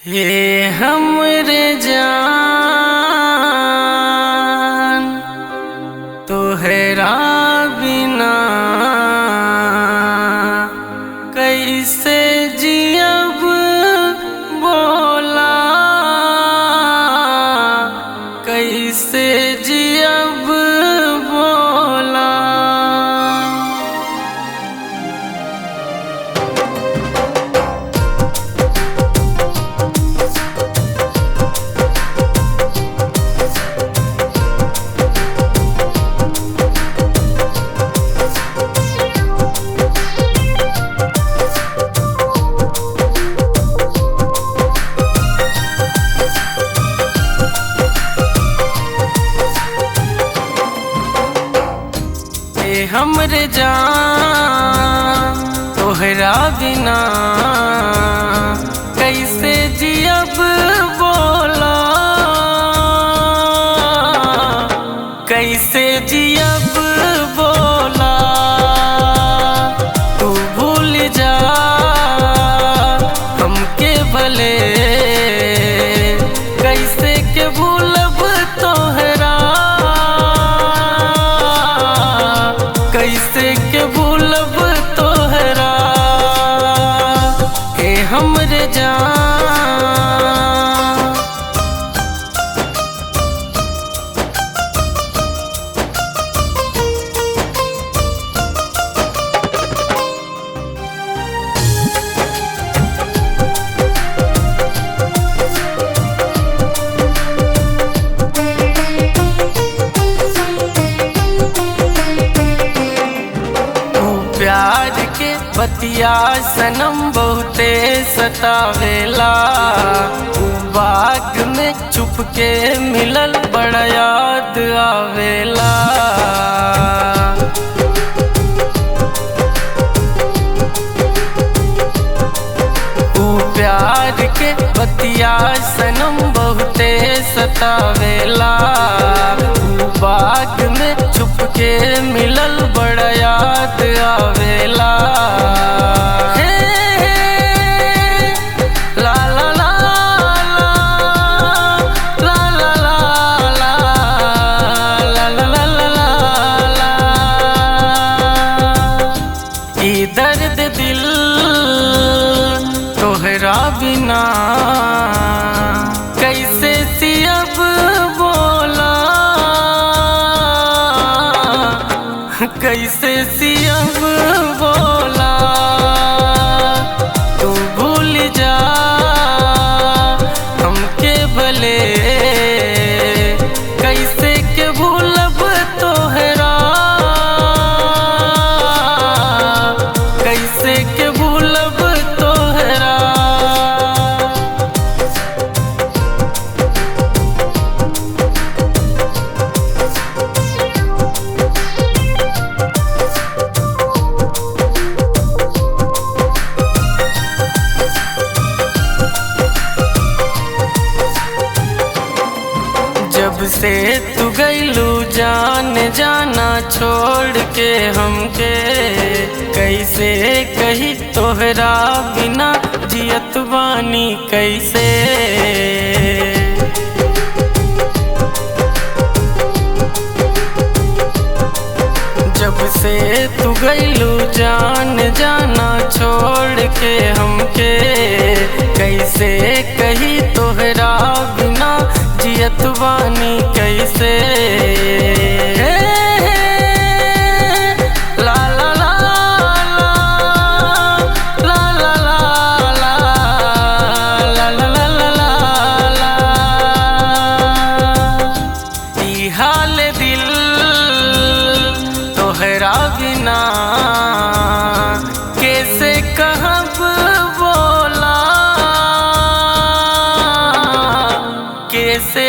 हे हमरे जान तोहरा बिना कैसे जियब बोला, कैसे जियब बोला। हमरे जान तोहरा बिना कैसे जियब बोला, कैसे जियब बोला। तू भूल जा हमके भले, कैसे के भूलब तोहरा, कैसे के भूलब तोहरा। हे हमरे जान प्यार के बतिया सनम बहुते सतावेला। बाग में चुपके मिलल बड़ा याद आवेला। प्यार के बतिया सनम बहुते सतावेला। बाग में चुपके मिलल बड़ा याद आवेला। ला ला ला ला ला ला ला ला ला ला ला। ई दर्द दिल तोहरा बिना कैसे सियब बोला, कैसे सियब बोला। तू भूल जा हमके भले, कैसे के भूलब तोहरा, कैसे के भूलब तोहरा। जब से तू गइलू जान जाना छोड़ के हमके, कैसे कही तोहरा बिना जियत बानी कैसे। जब से तू गइलू जान जाना छोड़ के हमके, कैसे कही तोहरा बिना जियत बानी कैसे। ला ला ला ला ला ला ला ला ला ला ला। ई हाल दिल तोहरा बिना कैसे कहब बोला, कैसे